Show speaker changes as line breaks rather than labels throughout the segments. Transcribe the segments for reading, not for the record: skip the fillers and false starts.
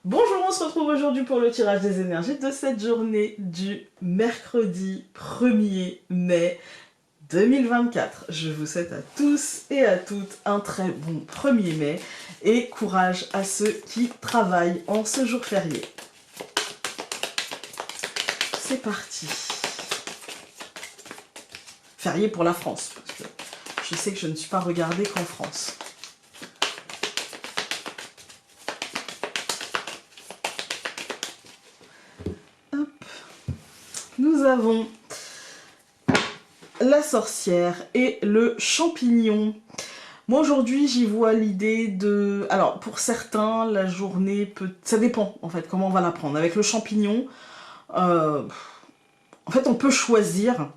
Bonjour, on se retrouve aujourd'hui pour le tirage des énergies de cette journée du mercredi 1er mai 2024. Je vous souhaite à tous et à toutes un très bon 1er mai et courage à ceux qui travaillent en ce jour férié. C'est parti. Férié pour la France, parce que je sais que je ne suis pas regardée qu'en France. Nous avons la sorcière et le champignon. Moi aujourd'hui j'y vois l'idée de... Alors pour certains la journée peut... Ça dépend en fait comment on va la prendre. Avec le champignon, en fait on peut choisir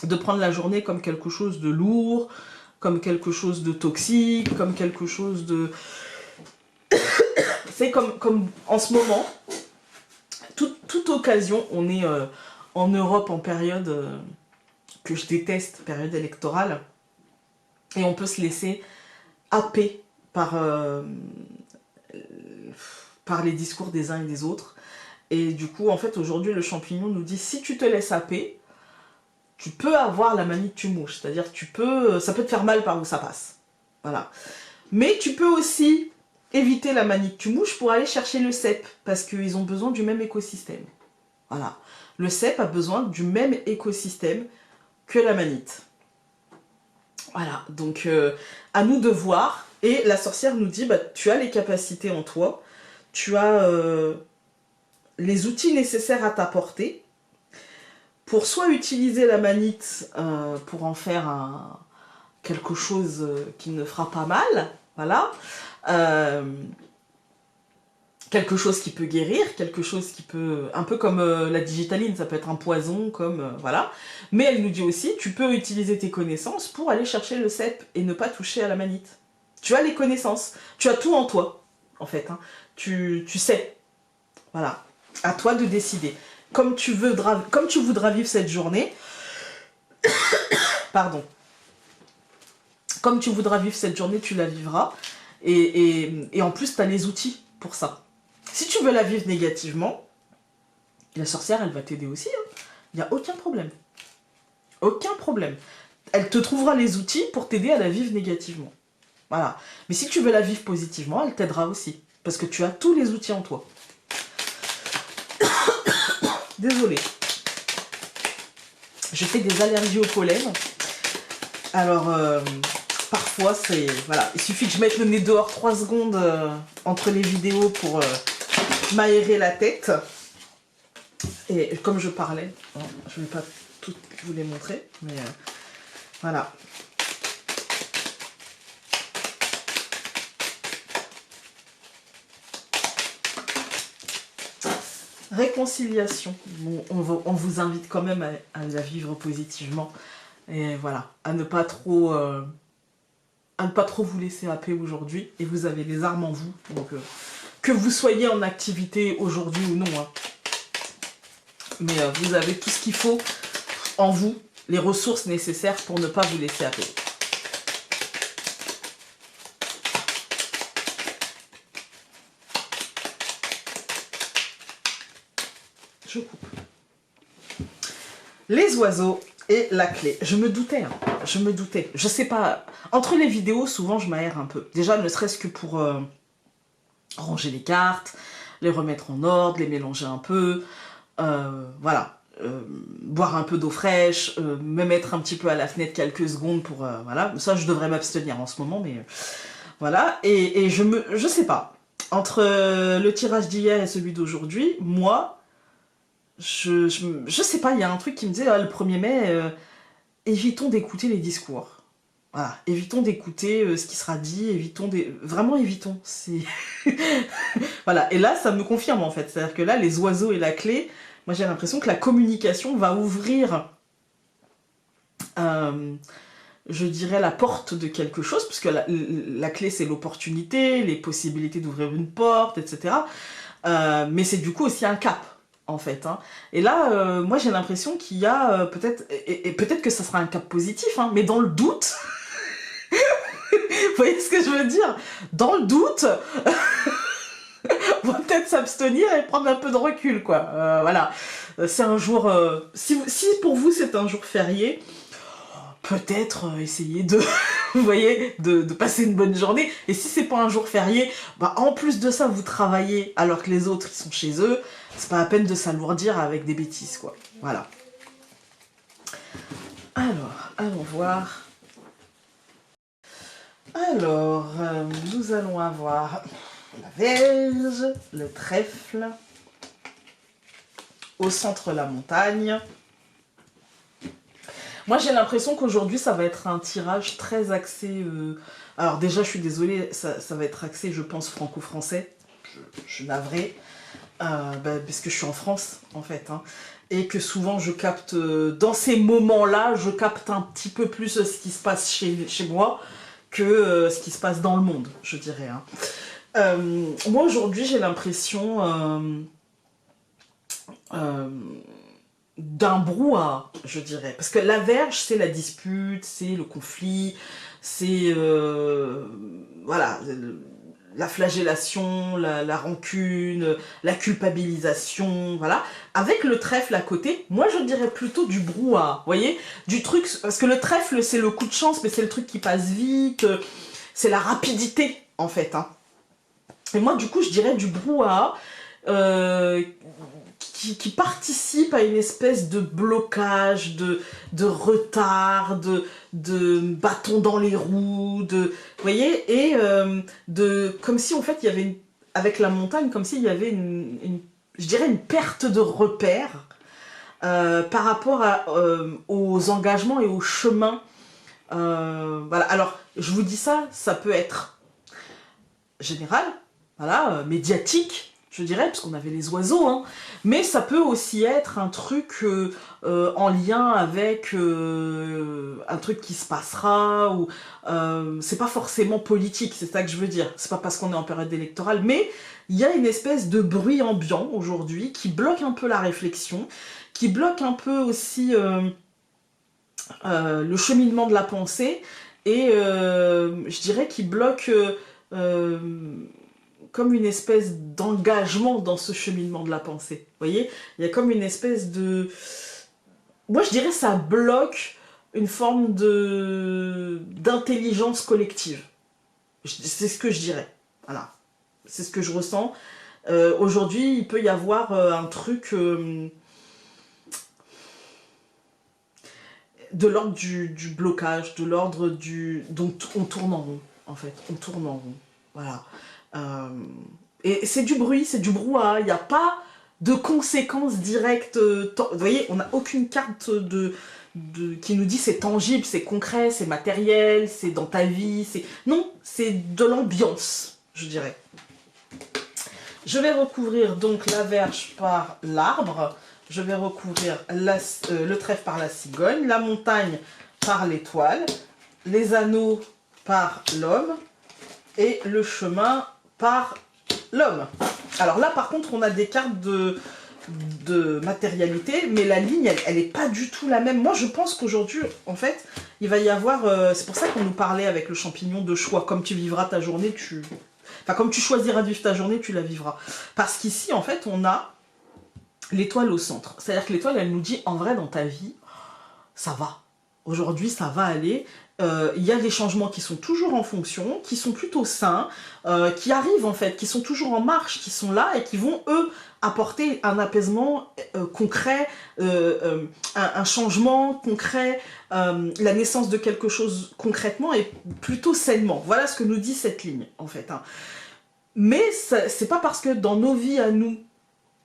de prendre la journée comme quelque chose de lourd, comme quelque chose de toxique, comme quelque chose de... C'est comme en ce moment... Toute occasion, on est en Europe en période que je déteste, période électorale, et on peut se laisser happer par les discours des uns et des autres. Et du coup, en fait, aujourd'hui, le champignon nous dit, si tu te laisses happer, tu peux avoir la manie de tu-mouches, c'est-à-dire ça peut te faire mal par où ça passe. Voilà. Mais tu peux aussi éviter la manite tu-mouche pour aller chercher le cep, parce qu'ils ont besoin du même écosystème. Voilà. Le cep a besoin du même écosystème que la manite. Voilà, donc à nous de voir. Et la sorcière nous dit, bah, tu as les capacités en toi, tu as les outils nécessaires à ta portée, pour soit utiliser la manite pour en faire quelque chose qui ne fera pas mal, voilà, quelque chose qui peut guérir, quelque chose qui peut... Un peu comme la digitaline, ça peut être un poison, comme... voilà. Mais elle nous dit aussi, tu peux utiliser tes connaissances pour aller chercher le cep et ne pas toucher à la manite. Tu as les connaissances, tu as tout en toi, en fait. Hein. Tu sais. Voilà. À toi de décider. Comme tu voudras vivre cette journée... Pardon. Comme tu voudras vivre cette journée, tu la vivras. Et en plus, tu as les outils pour ça. Si tu veux la vivre négativement, la sorcière, elle va t'aider aussi. Hein. Il n'y a aucun problème. Aucun problème. Elle te trouvera les outils pour t'aider à la vivre négativement. Voilà. Mais si tu veux la vivre positivement, elle t'aidera aussi. Parce que tu as tous les outils en toi. Désolée. Je fais des allergies au pollen. Alors... parfois, c'est... Voilà, il suffit que je mette le nez dehors 3 secondes entre les vidéos pour m'aérer la tête. Et comme je parlais, hein, je ne vais pas tout vous les montrer, mais voilà. Réconciliation. Bon, on vous invite quand même à la vivre positivement. Et voilà, à ne pas trop vous laisser happer aujourd'hui, et vous avez les armes en vous, donc que vous soyez en activité aujourd'hui ou non, hein. Mais vous avez tout ce qu'il faut en vous, les ressources nécessaires pour ne pas vous laisser happer. Je coupe. Les oiseaux et la clé. Je me doutais, hein. Je me doutais. Je sais pas. Entre les vidéos, souvent, je m'aère un peu. Déjà, ne serait-ce que pour ranger les cartes, les remettre en ordre, les mélanger un peu. Voilà. Boire un peu d'eau fraîche, me mettre un petit peu à la fenêtre quelques secondes pour... voilà. Ça, je devrais m'abstenir en ce moment, mais... voilà. Et je sais pas. Entre le tirage d'hier et celui d'aujourd'hui, moi... Je sais pas, il y a un truc qui me disait, le 1er mai, évitons d'écouter les discours. Voilà, évitons d'écouter ce qui sera dit, vraiment évitons. Voilà, et là, ça me confirme en fait. C'est-à-dire que là, les oiseaux et la clé, moi j'ai l'impression que la communication va ouvrir, je dirais, la porte de quelque chose, puisque la clé c'est l'opportunité, les possibilités d'ouvrir une porte, etc. Mais c'est du coup aussi un cap. En fait, hein. Et là, moi j'ai l'impression qu'il y a peut-être, et peut-être que ça sera un cap positif, hein, mais dans le doute, vous voyez ce que je veux dire? Dans le doute, on va peut-être s'abstenir et prendre un peu de recul, quoi. Voilà. C'est un jour... si pour vous c'est un jour férié, peut-être essayer de, vous voyez, de passer une bonne journée. Et si c'est pas un jour férié, bah en plus de ça, vous travaillez alors que les autres ils sont chez eux, c'est pas la peine de s'alourdir avec des bêtises, quoi. Voilà. Alors, allons voir. Alors, nous allons avoir la Vierge, le trèfle, au centre la montagne. Moi, j'ai l'impression qu'aujourd'hui, ça va être un tirage très axé... Alors déjà, je suis désolée, ça va être axé, je pense, franco-français. Je suis navrée, parce que je suis en France, en fait. Hein, et que souvent, je capte... dans ces moments-là, je capte un petit peu plus ce qui se passe chez moi que ce qui se passe dans le monde, je dirais. Hein. Moi, aujourd'hui, j'ai l'impression... d'un brouhaha, je dirais. Parce que la Vierge, c'est la dispute, c'est le conflit, c'est voilà, la flagellation, la rancune, la culpabilisation, voilà. Avec le trèfle à côté, moi je dirais plutôt du brouhaha, vous voyez, du truc, parce que le trèfle c'est le coup de chance, mais c'est le truc qui passe vite, c'est la rapidité en fait. Hein. Et moi du coup je dirais du brouhaha, qui participe à une espèce de blocage, de retard, de bâton dans les roues, vous voyez, et comme si en fait il y avait, avec la montagne, comme s'il y avait je dirais une perte de repère par rapport aux engagements et aux chemins. Voilà, alors je vous dis ça, ça peut être général, voilà, médiatique, je dirais, parce qu'on avait les oiseaux, hein. Mais ça peut aussi être un truc en lien avec un truc qui se passera, ou c'est pas forcément politique, c'est ça que je veux dire, c'est pas parce qu'on est en période électorale, mais il y a une espèce de bruit ambiant aujourd'hui qui bloque un peu la réflexion, qui bloque un peu aussi le cheminement de la pensée, et je dirais qui bloque... comme une espèce d'engagement dans ce cheminement de la pensée. Vous voyez, il y a comme une espèce de... Moi, je dirais ça bloque une forme d'intelligence collective. C'est ce que je dirais. Voilà. C'est ce que je ressens. Aujourd'hui, il peut y avoir un truc de l'ordre du blocage, de l'ordre du... Donc, on tourne en rond, en fait. On tourne en rond. Voilà. Et c'est du bruit, c'est du brouhaha, il n'y a pas de conséquences directes. Vous voyez, on n'a aucune carte qui nous dit c'est tangible, c'est concret, c'est matériel, c'est dans ta vie. Non, c'est de l'ambiance, je dirais. Je vais recouvrir donc la Vierge par l'arbre, je vais recouvrir le trèfle par la cigogne, la montagne par l'étoile, les anneaux par l'homme et le chemin par l'homme. Alors là, par contre, on a des cartes de matérialité, mais la ligne, elle n'est pas du tout la même. Moi, je pense qu'aujourd'hui, en fait, il va y avoir... c'est pour ça qu'on nous parlait avec le champignon de choix. Comme tu vivras ta journée, Enfin, comme tu choisiras de vivre ta journée, tu la vivras. Parce qu'ici, en fait, on a l'étoile au centre. C'est-à-dire que l'étoile, elle nous dit, en vrai, dans ta vie, ça va. Aujourd'hui, ça va aller. Il y a des changements qui sont toujours en fonction, qui sont plutôt sains, qui arrivent en fait, qui sont toujours en marche, qui sont là et qui vont, eux, apporter un apaisement concret, un changement concret, la naissance de quelque chose concrètement et plutôt sainement. Voilà ce que nous dit cette ligne, en fait. Hein. Mais c'est pas parce que dans nos vies à nous,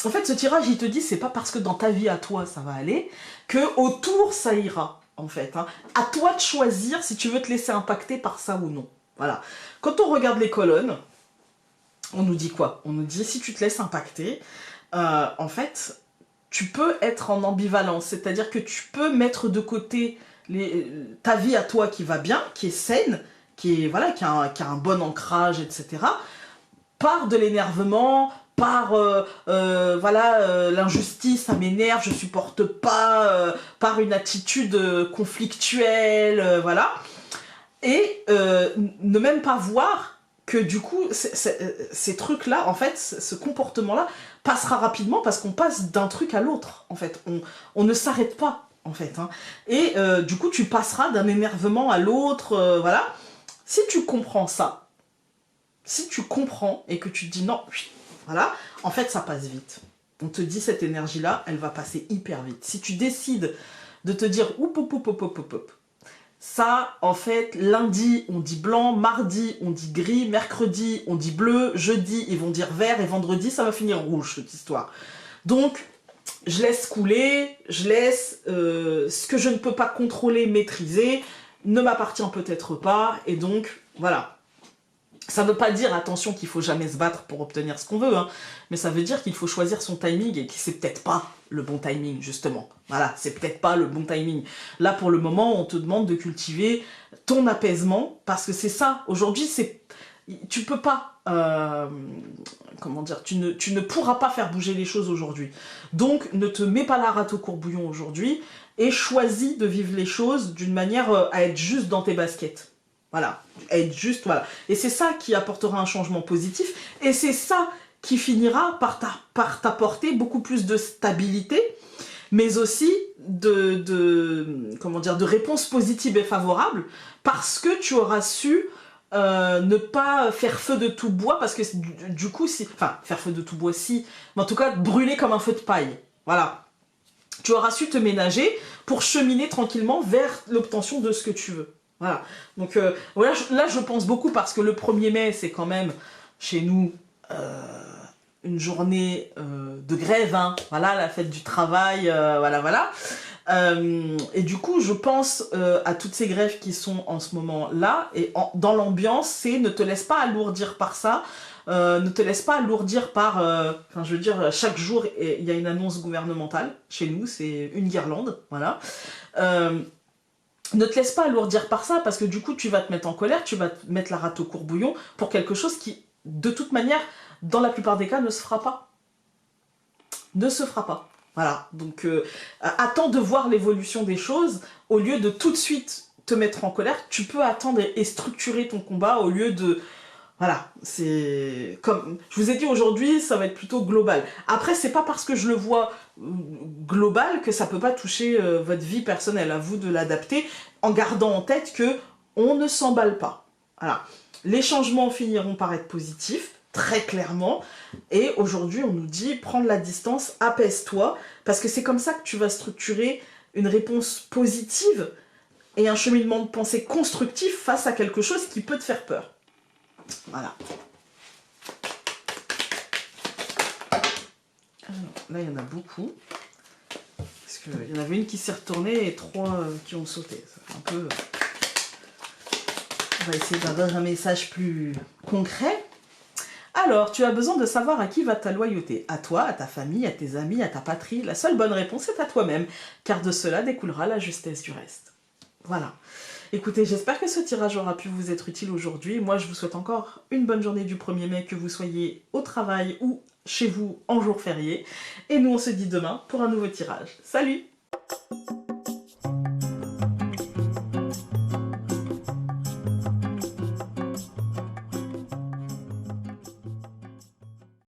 en fait, ce tirage, il te dit, c'est pas parce que dans ta vie à toi, ça va aller, que autour, ça ira. En fait, hein. À toi de choisir si tu veux te laisser impacter par ça ou non. Voilà. Quand on regarde les colonnes, on nous dit quoi? On nous dit si tu te laisses impacter, en fait, tu peux être en ambivalence. C'est-à-dire que tu peux mettre de côté ta vie à toi qui va bien, qui est saine, qui a un bon ancrage, etc. Par de l'énervement, par l'injustice, ça m'énerve, je supporte pas, par une attitude conflictuelle, voilà. Et ne même pas voir que du coup, ces trucs-là, en fait, ce comportement-là passera rapidement parce qu'on passe d'un truc à l'autre, en fait. On ne s'arrête pas, en fait. Hein. Et du coup, tu passeras d'un énervement à l'autre, voilà. Si tu comprends ça, si tu comprends et que tu te dis non, voilà, en fait, ça passe vite. On te dit cette énergie-là, elle va passer hyper vite. Si tu décides de te dire ça, en fait, lundi, on dit blanc, mardi, on dit gris, mercredi, on dit bleu, jeudi, ils vont dire vert, et vendredi, ça va finir rouge, cette histoire. Donc, je laisse couler, je laisse ce que je ne peux pas contrôler, maîtriser, ne m'appartient peut-être pas, et donc, voilà. Ça ne veut pas dire, attention, qu'il faut jamais se battre pour obtenir ce qu'on veut, hein, mais ça veut dire qu'il faut choisir son timing et que c'est peut-être pas le bon timing, justement. Voilà, c'est peut-être pas le bon timing. Là, pour le moment, on te demande de cultiver ton apaisement, parce que c'est ça. Aujourd'hui, tu peux pas... comment dire, tu ne pourras pas faire bouger les choses aujourd'hui. Donc, ne te mets pas la rate au courbouillon aujourd'hui et choisis de vivre les choses d'une manière à être juste dans tes baskets. Voilà, être juste, voilà. Et c'est ça qui apportera un changement positif, et c'est ça qui finira par t'apporter beaucoup plus de stabilité, mais aussi comment dire, de réponses positives et favorables, parce que tu auras su ne pas faire feu de tout bois, parce que du coup, enfin, faire feu de tout bois, si, mais en tout cas, brûler comme un feu de paille. Voilà. Tu auras su te ménager pour cheminer tranquillement vers l'obtention de ce que tu veux. Voilà, donc voilà, là je pense beaucoup parce que le 1er mai c'est quand même chez nous une journée de grève, hein. Voilà, la fête du travail, voilà. Et du coup je pense à toutes ces grèves qui sont en ce moment là, et dans l'ambiance c'est ne te laisse pas alourdir par ça, ne te laisse pas alourdir par, enfin je veux dire, chaque jour il y a une annonce gouvernementale, chez nous c'est une guirlande, voilà. Ne te laisse pas alourdir par ça, parce que du coup, tu vas te mettre en colère, tu vas te mettre la rate au courbouillon pour quelque chose qui, de toute manière, dans la plupart des cas, ne se fera pas. Ne se fera pas. Voilà. Donc, attends de voir l'évolution des choses, au lieu de tout de suite te mettre en colère, tu peux attendre et structurer ton combat au lieu de... Voilà, c'est comme je vous ai dit aujourd'hui, ça va être plutôt global. Après, c'est pas parce que je le vois global que ça peut pas toucher votre vie personnelle. À vous de l'adapter en gardant en tête que on ne s'emballe pas. Voilà, les changements finiront par être positifs, très clairement. Et aujourd'hui, on nous dit prendre la distance, apaise-toi, parce que c'est comme ça que tu vas structurer une réponse positive et un cheminement de pensée constructif face à quelque chose qui peut te faire peur. Voilà. Alors, là, il y en a beaucoup. Parce qu'il y en avait une qui s'est retournée et 3 qui ont sauté. Ça fait un peu... On va essayer d'avoir un message plus concret. Alors, tu as besoin de savoir à qui va ta loyauté. À toi, à ta famille, à tes amis, à ta patrie. La seule bonne réponse est à toi-même, car de cela découlera la justesse du reste. Voilà. Écoutez, j'espère que ce tirage aura pu vous être utile aujourd'hui. Moi, je vous souhaite encore une bonne journée du 1er mai, que vous soyez au travail ou chez vous en jour férié. Et nous, on se dit demain pour un nouveau tirage. Salut!